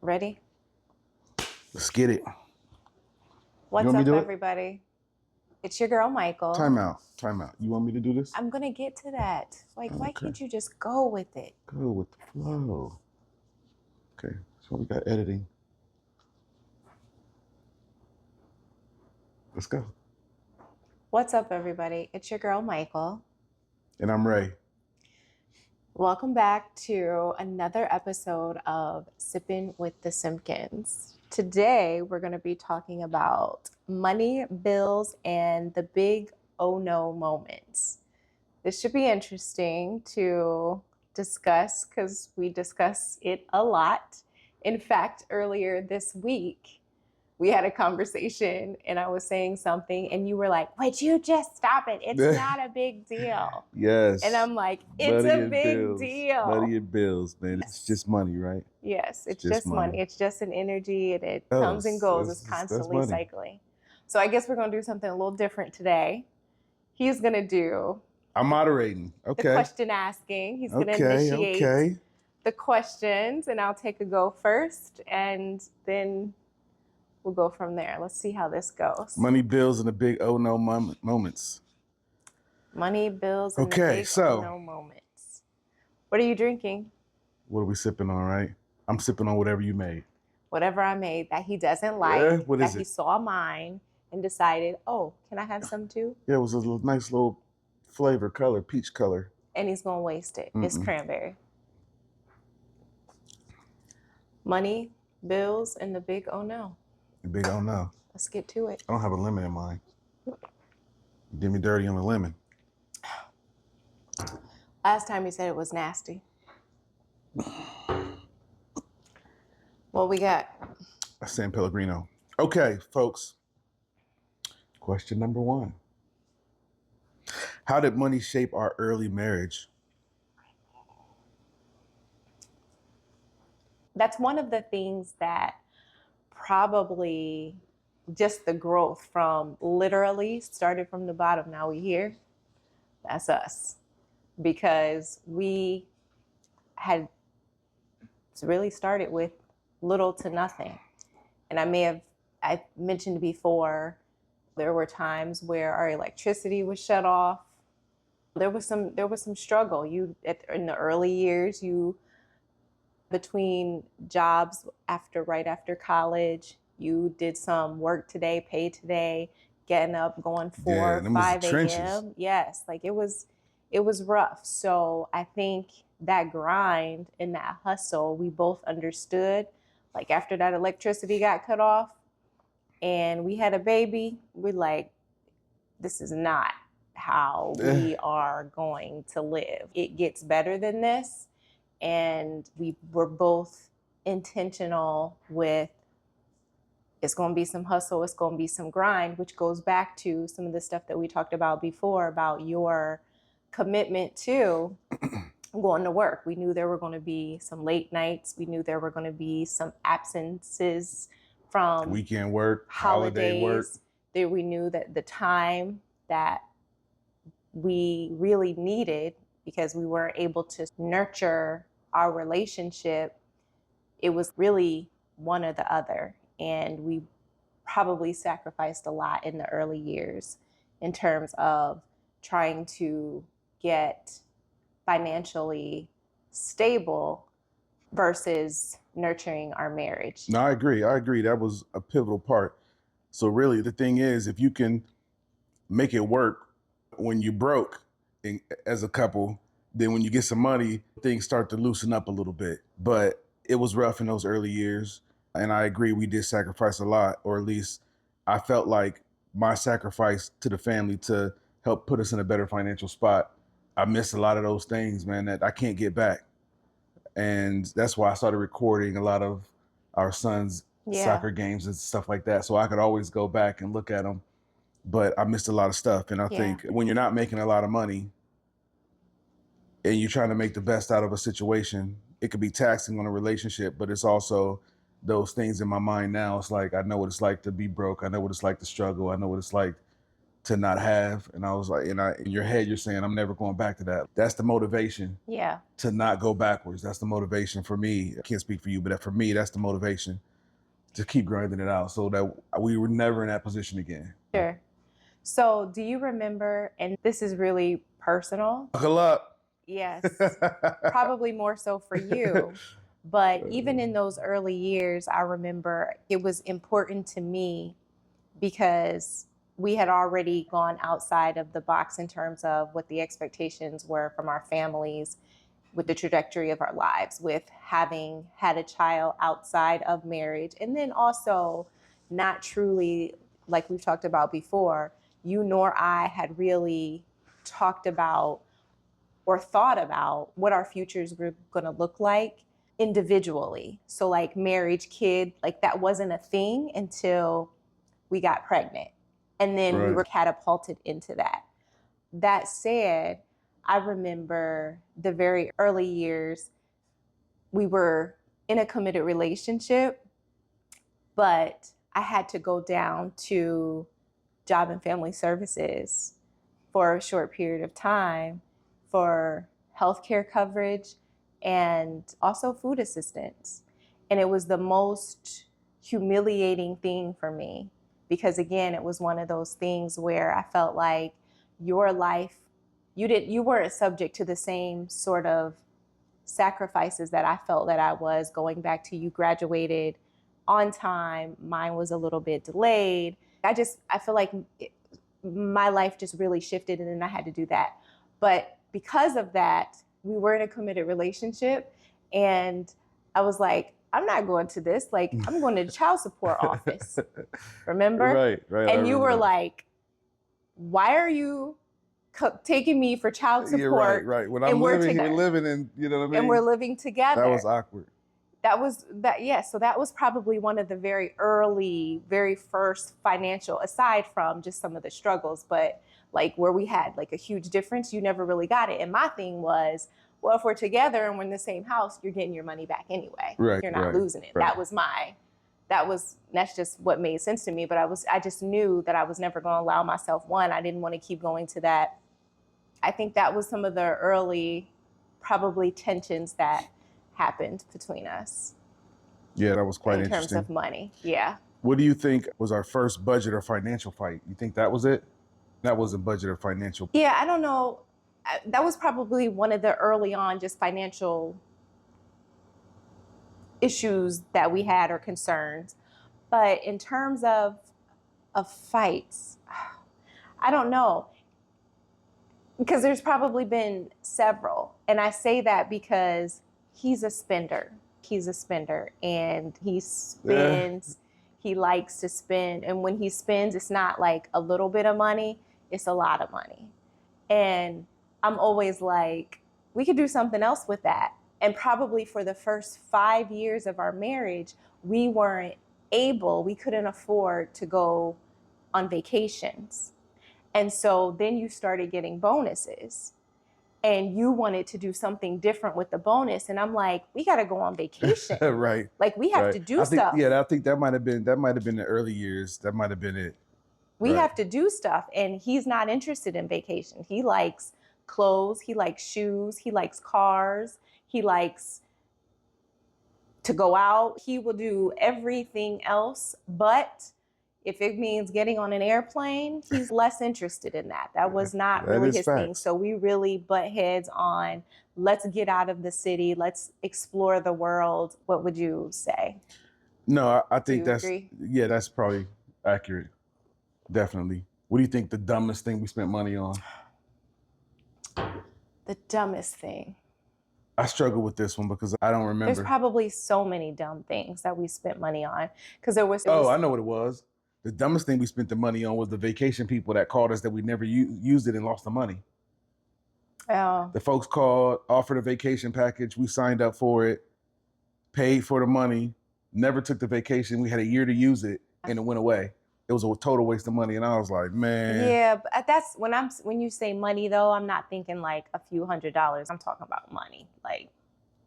Ready? Let's get it. What's want me up, to do it? everybody? It's your girl, Michael. Time out. You want me to do this? I'm going to get to that. Why Okay. can't you just go with it? Go with the flow. Okay, so we got editing. Let's go. What's up, everybody? It's your girl, Michael. And I'm Ray. Welcome back to another episode of Sipping with the Simpkins. Today, we're going to be talking about money, bills, and the big oh no moments. This should be interesting to discuss because we discuss it a lot. In fact, earlier this week, we had a conversation and I was saying something and you were like, would you just stop it? It's not a big deal. Yes. And I'm like, it's money a big deal. Money and bills, man. Yes. It's just money, right? Yes, it's just money. It's just an energy and it Oh, comes and goes. It's that's constantly money. cycling. So I guess we're going to do something a little different today. He's going to do I'm moderating. Okay. the question asking. He's going to initiate the questions and I'll take a go first and then we'll go from there. Let's see how this goes. Money, bills, and the big oh no moments. Money, bills, and the big oh no moments. What are you drinking? What are we sipping on, right? I'm sipping on whatever you made. Whatever I made that he doesn't like, that he saw mine and decided, oh, can I have some too? Yeah, it was a nice little flavor color, peach color. And he's going to waste it. It's cranberry. Money, bills, and the big oh no. The big oh no. Let's get to it. I don't have a lemon in mine. You did me dirty on the lemon. Last time you said it was nasty. What we got? A San Pellegrino. Okay, folks. Question number 1. How did money shape our early marriage? That's one of the things that probably just the growth from literally started from the bottom. Now we here. That's us. Because we had really started with little to nothing. And I mentioned before, there were times where our electricity was shut off. There was some struggle. In the early years, between jobs right after college, you did some work today, pay today, getting up, going 4, 5 a.m. Yes, like it was rough. So I think that grind and that hustle, we both understood. Like after that electricity got cut off and we had a baby, we're like, this is not how we are going to live. It gets better than this. And we were both intentional with it's going to be some hustle, it's going to be some grind, which goes back to some of the stuff that we talked about before about your commitment to going to work. We knew there were going to be some late nights. We knew there were going to be some absences from weekend work, holiday work. We knew that the time that we really needed, because we weren't able to nurture our relationship, it was really one or the other. And we probably sacrificed a lot in the early years in terms of trying to get financially stable versus nurturing our marriage. No, I agree. That was a pivotal part. So really the thing is, if you can make it work when you broke as a couple, then when you get some money, things start to loosen up a little bit. But it was rough in those early years. And I agree, we did sacrifice a lot, or at least I felt like my sacrifice to the family to help put us in a better financial spot. I missed a lot of those things, man, that I can't get back. And that's why I started recording a lot of our sons' soccer games and stuff like that. So I could always go back and look at them. But I missed a lot of stuff. And I think when you're not making a lot of money and you're trying to make the best out of a situation, it could be taxing on a relationship, but it's also those things in my mind now. It's like, I know what it's like to be broke. I know what it's like to struggle. I know what it's like to not have. And I was like, in your head, you're saying, I'm never going back to that. That's the motivation. Yeah. To not go backwards. That's the motivation for me. I can't speak for you, but for me, that's the motivation to keep grinding it out so that we were never in that position again. Sure. So do you remember, and this is really personal. Buckle up. Yes, probably more so for you. But even in those early years, I remember it was important to me because we had already gone outside of the box in terms of what the expectations were from our families with the trajectory of our lives, with having had a child outside of marriage, and then also not truly, like we've talked about before, you nor I had really talked about or thought about what our futures were going to look like individually. So like marriage, kid, like that wasn't a thing until we got pregnant. And then we were catapulted into that. That said, I remember the very early years, we were in a committed relationship, but I had to go down to Job and Family Services for a short period of time for healthcare coverage and also food assistance. And it was the most humiliating thing for me because, again, it was one of those things where I felt like your life, you weren't subject to the same sort of sacrifices that I felt that I was. Going back to, you graduated on time, mine was a little bit delayed. I feel like my life just really shifted, and then I had to do that. But because of that, we were in a committed relationship, and I was like, I'm not going to this. Like, I'm going to the child support office. Remember? Right. And you were like, why are you taking me for child support? Right. When I'm living here, living in, you know what I mean? And we're living together. That was awkward. So that was probably one of the very early, very first financial, aside from just some of the struggles, but like where we had like a huge difference, you never really got it. And my thing was, well, if we're together and we're in the same house, you're getting your money back anyway. You're not losing it. Right. That's just what made sense to me. But I just knew that I was never going to allow myself, I didn't want to keep going to that. I think that was some of the early, probably tensions that happened between us. Yeah, that was quite interesting. interesting. In terms of money, yeah. What do you think was our first budget or financial fight? You think that was it? That wasn't budget or financial. Yeah, I don't know. That was probably one of the early on just financial issues that we had or concerns. But in terms of fights, I don't know. Because there's probably been several. And I say that because he's a spender. And he spends, he likes to spend. And when he spends, it's not like a little bit of money, it's a lot of money. And I'm always like, we could do something else with that. And probably for the first 5 years of our marriage, we couldn't afford to go on vacations. And so then you started getting bonuses. And you wanted to do something different with the bonus. And I'm like, we got to go on vacation. Right. Like we have to do stuff. Yeah, I think that might have been the early years. That might have been it. We have to do stuff. And he's not interested in vacation. He likes clothes. He likes shoes. He likes cars. He likes to go out. He will do everything else. But if it means getting on an airplane, he's less interested in that. That was not really his thing. So we really butt heads on, let's get out of the city. Let's explore the world. What would you say? No, I think agree? Yeah, that's probably accurate. Definitely. What do you think the dumbest thing we spent money on? The dumbest thing. I struggle with this one because I don't remember. There's probably so many dumb things that we spent money on. Because I know what it was. The dumbest thing we spent the money on was the vacation people that called us that we never used it and lost the money. Oh. The folks called, offered a vacation package. We signed up for it, paid for the money, never took the vacation. We had a year to use it and it went away. It was a total waste of money. And I was like, man. Yeah, but that's when you say money though, I'm not thinking like a few $100s. I'm talking about money, like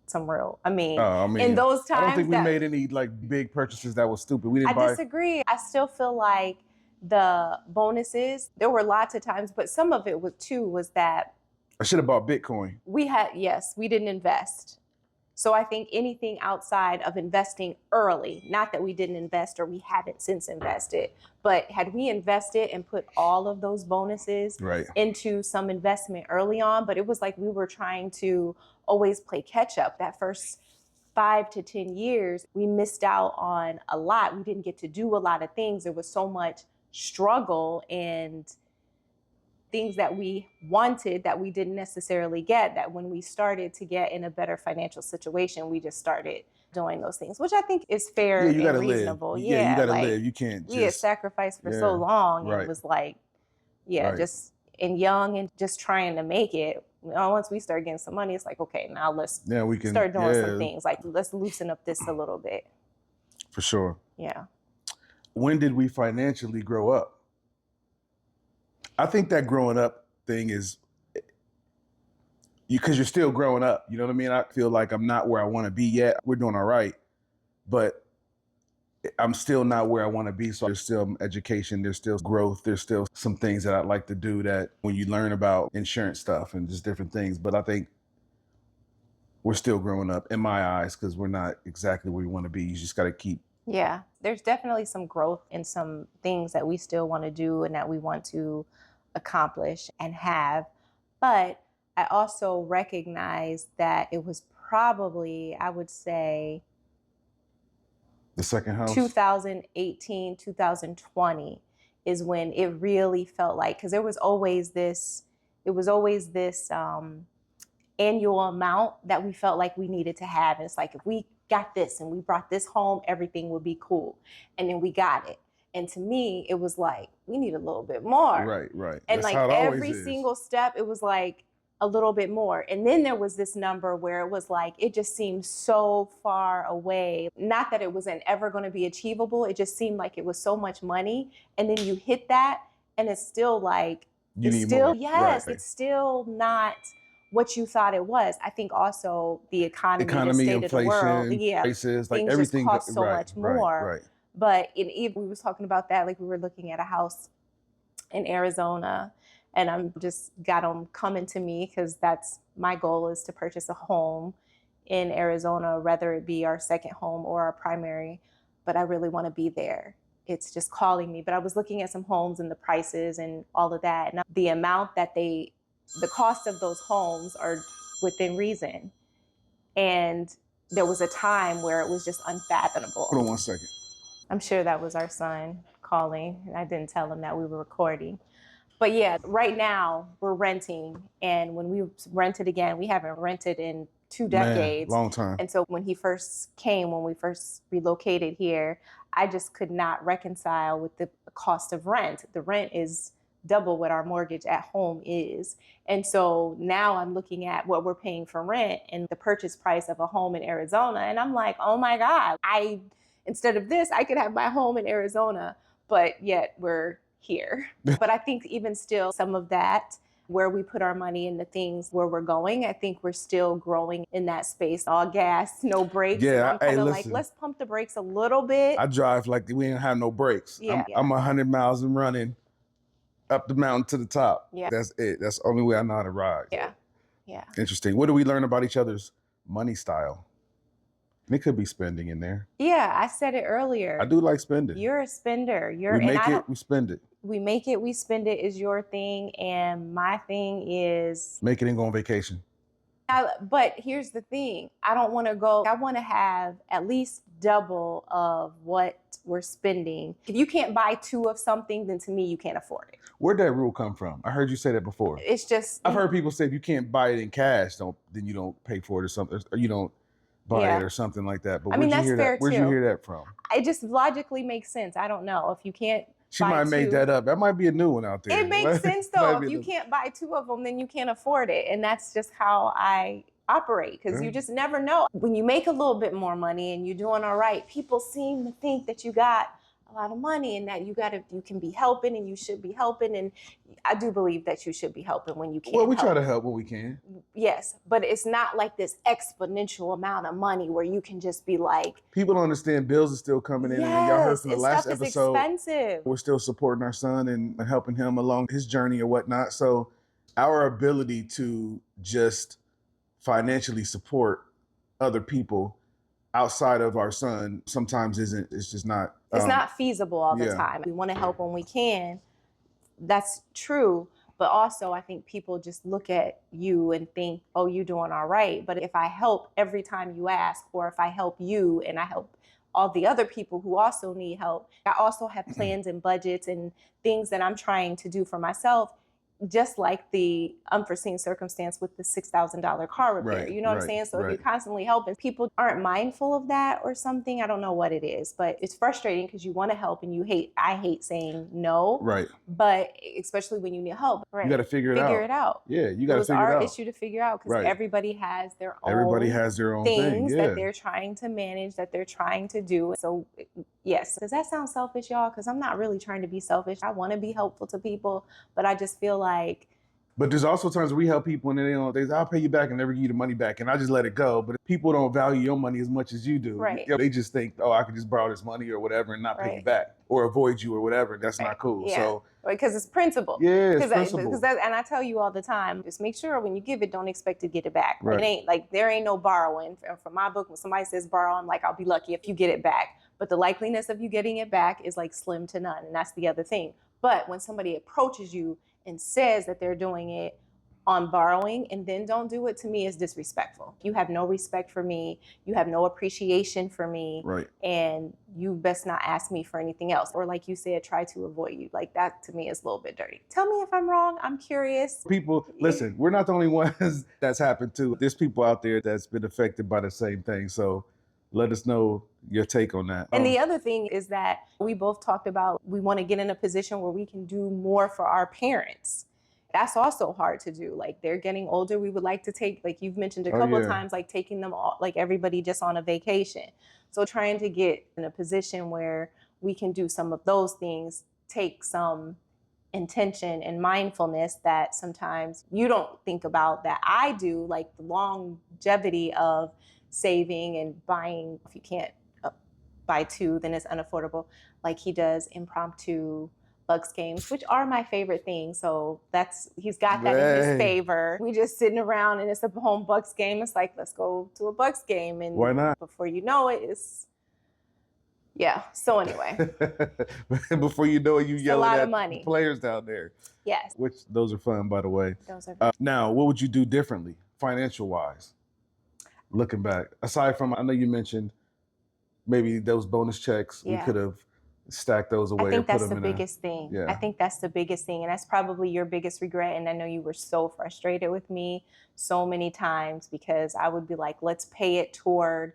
some real, in those times. I don't think we made any like big purchases that was stupid. We didn't buy. I disagree. I still feel like the bonuses, there were lots of times, but some of it was that I should have bought Bitcoin. we didn't invest. So I think anything outside of investing early, not that we didn't invest or we haven't since invested, but had we invested and put all of those bonuses into some investment early on, but it was like we were trying to always play catch up. That first 5 to 10 years, we missed out on a lot. We didn't get to do a lot of things. There was so much struggle and things that we wanted that we didn't necessarily get, that when we started to get in a better financial situation, we just started doing those things, which I think is fair and reasonable. Live. Yeah, you gotta live. You can't we had sacrificed for so long and it was like, just and young and just trying to make it. Once we start getting some money, it's like, okay, now let's we can start doing some things. Like, let's loosen up this a little bit. For sure. Yeah. When did we financially grow up? I think that growing up thing is because you're still growing up. You know what I mean? I feel like I'm not where I want to be yet. We're doing all right, but I'm still not where I want to be. So there's still education, there's still growth, there's still some things that I'd like to do that when you learn about insurance stuff and just different things. But I think we're still growing up in my eyes because we're not exactly where we want to be. You just got to keep. Yeah, there's definitely some growth in some things that we still want to do and that we want to accomplish and have. But I also recognize that it was probably, I would say, the second house, 2018, 2020 is when it really felt like, because there was always this, annual amount that we felt like we needed to have. And it's like, if we got this and we brought this home, everything would be cool. And then we got it. And to me, it was like, we need a little bit more. Right. And that's like every single step, it was like a little bit more. And then there was this number where it was like, it just seemed so far away. Not that it wasn't ever going to be achievable. It just seemed like it was so much money. And then you hit that and it's still like, it's still not what you thought it was. I think also the economy the state inflation, of the world, prices, like things everything just cost so much more. Right. But we was talking about that, like we were looking at a house in Arizona, and I'm just got them coming to me because that's my goal, is to purchase a home in Arizona, whether it be our second home or our primary. But I really want to be there. It's just calling me. But I was looking at some homes and the prices and all of that, and the amount that the cost of those homes are within reason. And there was a time where it was just unfathomable. Hold on 1 second. I'm sure that was our son calling. I didn't tell him that we were recording. But yeah, right now we're renting. And when we rented again, we haven't rented in 2 decades. Man, long time. And so when he first came, when we first relocated here, I just could not reconcile with the cost of rent. The rent is double what our mortgage at home is. And so now I'm looking at what we're paying for rent and the purchase price of a home in Arizona. And I'm like, oh my God, instead of this, I could have my home in Arizona, but yet we're here. But I think even still, some of that, where we put our money in the things where we're going, I think we're still growing in that space. All gas, no brakes. Yeah, I'm kind of like, let's pump the brakes a little bit. I drive like we didn't have no brakes. Yeah. I'm 100 miles and running up the mountain to the top. Yeah. That's it. That's the only way I know how to ride. Yeah. Interesting. What do we learn about each other's money style? And it could be spending in there. Yeah, I said it earlier. I do like spending. You're a spender. We make it, we spend it. We make it, we spend it is your thing. And my thing is... make it and go on vacation. But here's the thing. I don't want to go... I want to have at least double of what we're spending. If you can't buy 2 of something, then to me, you can't afford it. Where'd that rule come from? I heard you say that before. It's just... I've heard people say if you can't buy it in cash, then you don't pay for it or something. Or you don't buy it or something like that. But that's fair too. Where'd you hear that from? It just logically makes sense. I don't know. If you can't She might have made that up. That might be a new one out there. It makes sense though. If you can't buy 2 of them, then you can't afford it. And that's just how I operate, because you just never know. When you make a little bit more money and you're doing all right, people seem to think that you got a lot of money, and that you can be helping and you should be helping. And I do believe that you should be helping when you can. Well, we try to help when we can. Yes, but it's not like this exponential amount of money where you can just be like, people don't understand bills are still coming in. Yes, and y'all heard from the last stuff is episode, expensive. We're still supporting our son and helping him along his journey or whatnot. So our ability to just financially support other people outside of our son sometimes isn't, it's just not. It's not feasible all the time. We want to help when we can. That's true. But also, I think people just look at you and think, oh, you're doing all right. But if I help every time you ask, or if I help you and I help all the other people who also need help, I also have plans and budgets and things that I'm trying to do for myself, just like the unforeseen circumstance with the $6,000 car repair. Right, you know what I'm right, saying? So if right. you're constantly helping, people aren't mindful of that or something. I don't know what it is, but it's frustrating because you want to help and I hate saying no. Right. But especially when you need help. Right. You got to figure it out. Yeah, you got to figure it out. It was our issue to figure out because everybody has their own things that they're trying to manage, that they're trying to do. So yes, does that sound selfish, y'all? Because I'm not really trying to be selfish. I want to be helpful to people, but I just feel like. But there's also times where we help people and they say, I'll pay you back and never give you the money back. And I just let it go. But people don't value your money as much as you do. Right. They just think, oh, I could just borrow this money or whatever and not pay you back or avoid you or whatever. That's not cool. Yeah. So because it's principle. Yeah, it's principle. And I tell you all the time, just make sure when you give it, don't expect to get it back. Right. It ain't like there ain't no borrowing. From my book, when somebody says borrow, I'm like, I'll be lucky if you get it back. But the likeliness of you getting it back is like slim to none. And that's the other thing. But when somebody approaches you and says that they're doing it on borrowing and then don't do it, to me is disrespectful. You have no respect for me. You have no appreciation for me. Right. And you best not ask me for anything else. Or like you said, try to avoid you. Like that to me is a little bit dirty. Tell me if I'm wrong. I'm curious. People, listen, we're not the only ones that's happened to. There's people out there that's been affected by the same thing. So let us know your take on that. And the other thing is that we both talked about we want to get in a position where we can do more for our parents. That's also hard to do. Like they're getting older. We would like to take, like you've mentioned a couple of times, like taking them all, like everybody just on a vacation. So trying to get in a position where we can do some of those things, take some intention and mindfulness that sometimes you don't think about that I do, like the longevity of saving and buying. If you can't buy two, then it's unaffordable. Like he does impromptu Bucks games, which are my favorite thing. So he's got that in his favor. We just sitting around and it's a home Bucks game. It's like, let's go to a Bucks game. And why not? Before you know it, so anyway. Before you know it, you yelling at money. Players down there. Yes. Which those are fun, by the way. Those are fun. Now, what would you do differently, financial wise? Looking back, aside from, I know you mentioned maybe those bonus checks, we could have stack those away. I think that's the biggest thing. Yeah. I think that's the biggest thing. And that's probably your biggest regret. And I know you were so frustrated with me so many times because I would be like, let's pay it toward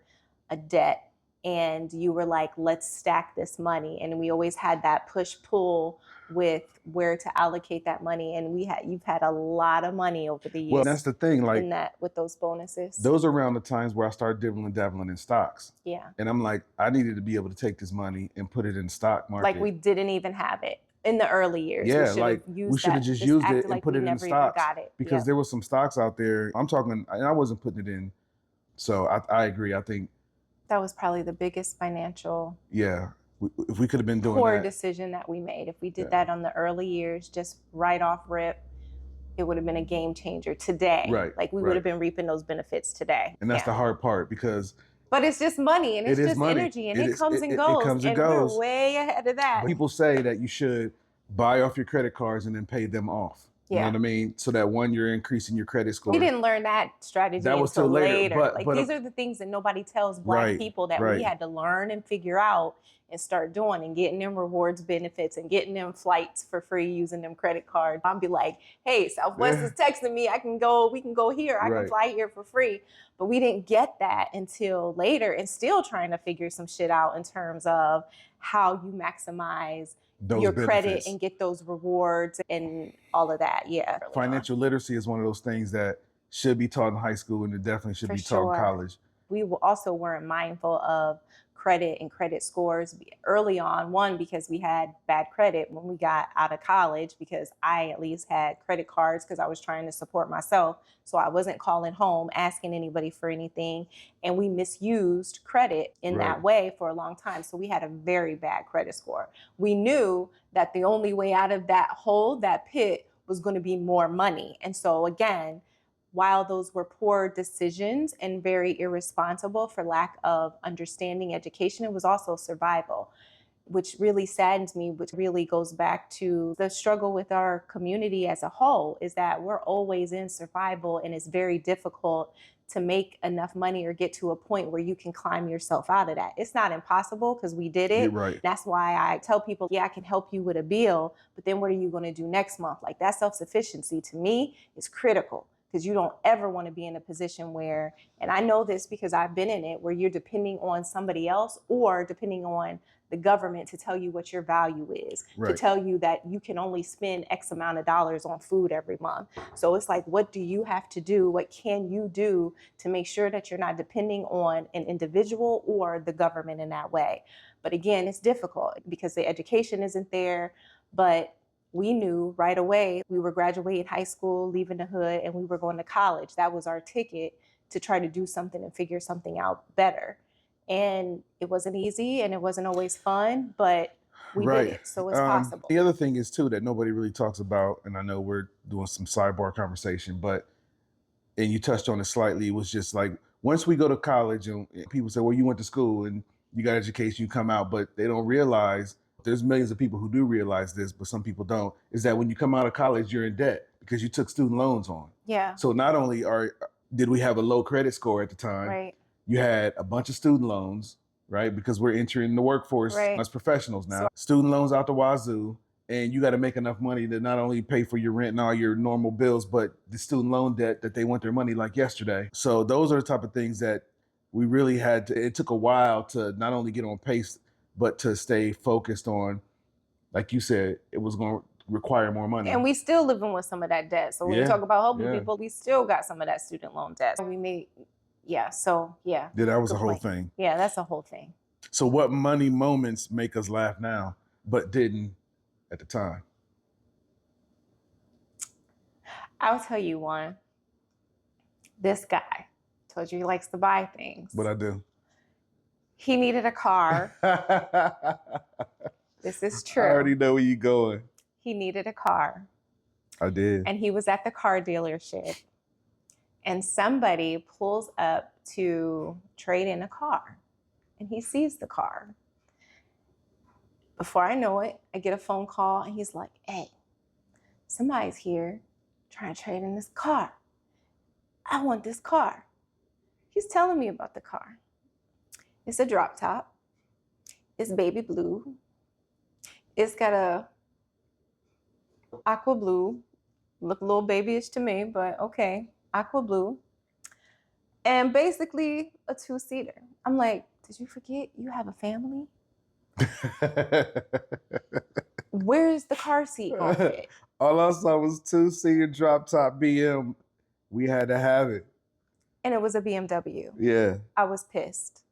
a debt. And you were like, let's stack this money. And we always had that push-pull with where to allocate that money. And you've had a lot of money over the years. Well, that's the thing, like with those bonuses. Those are around the times where I started dabbling in stocks. Yeah. And I'm like, I needed to be able to take this money and put it in the stock market. Like we didn't even have it in the early years. Yeah, we should have just used it and put it in stocks. Because there was some stocks out there. I'm talking, and I wasn't putting it in. So I agree. I think that was probably the biggest financial. Yeah. If we could have been doing poor that. Decision that we made. If we did that on the early years, just right off rip, it would have been a game changer today. Right. Like we would have been reaping those benefits today. And that's the hard part because. But it's just money and it's just energy and it comes and goes. It comes and goes. We're way ahead of that. People say that you should buy off your credit cards and then pay them off. You know what I mean? So that one, you're increasing your credit score. We didn't learn that strategy until later. But these are the things that nobody tells Black people that we had to learn and figure out and start doing and getting them rewards benefits and getting them flights for free using them credit cards. I'll be like, hey, Southwest is texting me. we can go here. I can fly here for free. But we didn't get that until later and still trying to figure some shit out in terms of how you maximize your credit and get those rewards and all of that. Yeah. Financial literacy is one of those things that should be taught in high school and it definitely should be taught in college. We also weren't mindful of credit and credit scores early on. One, because we had bad credit when we got out of college, because I at least had credit cards because I was trying to support myself. So I wasn't calling home, asking anybody for anything. And we misused credit in that way for a long time. So we had a very bad credit score. We knew that the only way out of that hole, that pit, was going to be more money. And so again, while those were poor decisions and very irresponsible for lack of understanding education, it was also survival, which really saddens me, which really goes back to the struggle with our community as a whole, is that we're always in survival, and it's very difficult to make enough money or get to a point where you can climb yourself out of that. It's not impossible because we did it. Right. That's why I tell people, yeah, I can help you with a bill, but then what are you going to do next month? Like, that self-sufficiency to me is critical, because you don't ever want to be in a position where, and I know this because I've been in it, where you're depending on somebody else or depending on the government to tell you what your value is, to tell you that you can only spend X amount of dollars on food every month. So it's like, what do you have to do? What can you do to make sure that you're not depending on an individual or the government in that way? But again, it's difficult because the education isn't there, but we knew right away we were graduating high school, leaving the hood, and we were going to college. That was our ticket to try to do something and figure something out better. And it wasn't easy and it wasn't always fun, but we did it. So it's possible. The other thing is too that nobody really talks about, and I know we're doing some sidebar conversation, but, and you touched on it slightly, it was just like, once we go to college and people say, well, you went to school and you got education, you come out, but they don't realize, there's millions of people who do realize this, but some people don't, is that when you come out of college, you're in debt because you took student loans on. Yeah. So not only did we have a low credit score at the time, Right. you had a bunch of student loans, right? Because we're entering the workforce as professionals now. Student loans out the wazoo, and you got to make enough money to not only pay for your rent and all your normal bills, but the student loan debt that they want their money like yesterday. So those are the type of things that we really had to, it took a while to not only get on pace, but to stay focused on, like you said, it was going to require more money. And we still living with some of that debt. So when we talk about helping people, we still got some of that student loan debt. We made, so. Yeah, that was a whole thing. Yeah, that's a whole thing. So what money moments make us laugh now, but didn't at the time? I'll tell you one. This guy, told you he likes to buy things. What I do? He needed a car. This is true. I already know where you're going. He needed a car. I did. And he was at the car dealership. And somebody pulls up to trade in a car. And he sees the car. Before I know it, I get a phone call and he's like, hey, somebody's here trying to trade in this car. I want this car. He's telling me about the car. It's a drop top. It's baby blue. It's got a aqua blue. Look a little babyish to me, but okay. Aqua blue. And basically a 2-seater. I'm like, did you forget you have a family? Where's the car seat gonna fit? All I saw was 2-seater drop top BM. We had to have it. And it was a BMW. Yeah. I was pissed.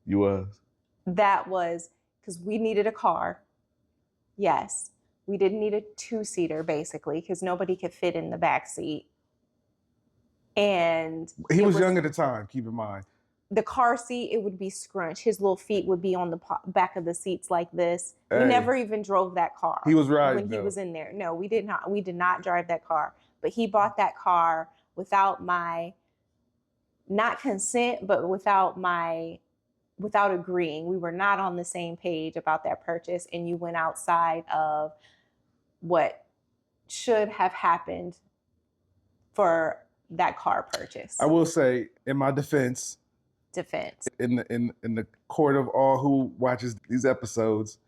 You was? That was because we needed a car. Yes. We didn't need a 2-seater basically because nobody could fit in the back seat. And he was young at the time, keep in mind. The car seat, it would be scrunched. His little feet would be on the back of the seats like this. Hey. We never even drove that car. He was riding when he was in there. No, we did not. We did not drive that car. But he bought that car without my, not consent, but without agreeing. We were not on the same page about that purchase. And you went outside of what should have happened for that car purchase. I will say, in my defense, in the court of all who watches these episodes,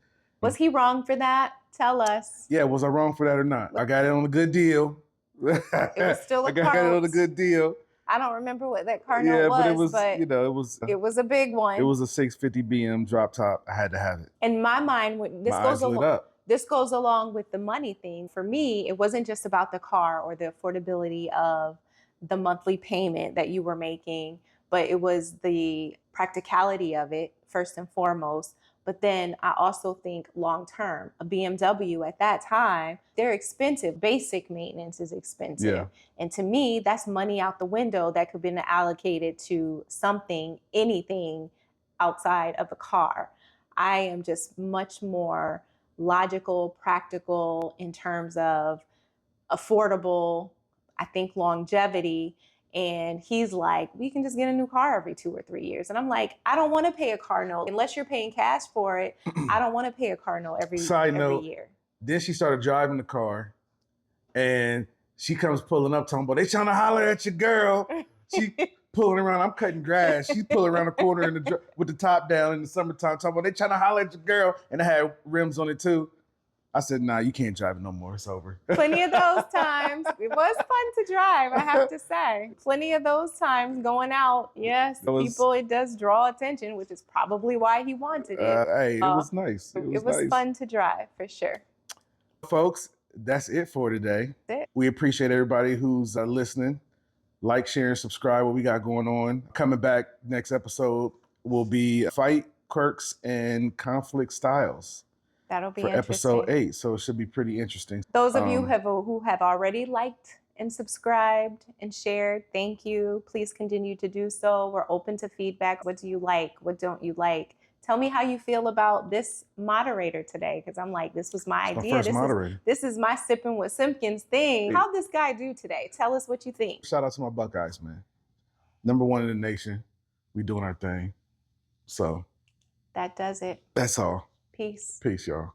was he wrong for that? Tell us. Yeah, was I wrong for that or not? I got it on a good deal. It was still a car. I got it on a good deal. I don't remember what that car note was, but it was a big one. It was a 650 BM drop top. I had to have it. In my mind, this goes along with the money thing. For me, it wasn't just about the car or the affordability of the monthly payment that you were making, but it was the practicality of it first and foremost. But then I also think long term, a BMW at that time, they're expensive. Basic maintenance is expensive. Yeah. And to me, that's money out the window that could have been allocated to something, anything outside of a car. I am just much more logical, practical in terms of affordable, I think longevity. And he's like, we can just get a new car every 2 or 3 years. And I'm like, I don't want to pay a car note unless you're paying cash for it. I don't want to pay a car note every year. Then she started driving the car and she comes pulling up talking about, they trying to holler at your girl. She pulling around, I'm cutting grass. She's pulling around the corner with the top down in the summertime talking about, they trying to holler at your girl. And it had rims on it too. I said, nah, you can't drive it no more. It's over. Plenty of those times. It was fun to drive, I have to say. Plenty of those times going out. Yes, it does draw attention, which is probably why he wanted it. Hey, it was nice. It was nice. Fun to drive, for sure. Folks, that's it for today. That's it. We appreciate everybody who's listening. Like, share, and subscribe what we got going on. Coming back next episode will be fight quirks and conflict styles. That'll be for interesting. episode 8, so it should be pretty interesting. Those of you who have already liked and subscribed and shared, thank you. Please continue to do so. We're open to feedback. What do you like? What don't you like? Tell me how you feel about this moderator today, because I'm like, this was my idea. This is my Sipping with Simpkins thing. How'd this guy do today? Tell us what you think. Shout out to my Buckeyes, man. #1 in the nation. We doing our thing. So that does it. That's all. Peace. Peace, y'all.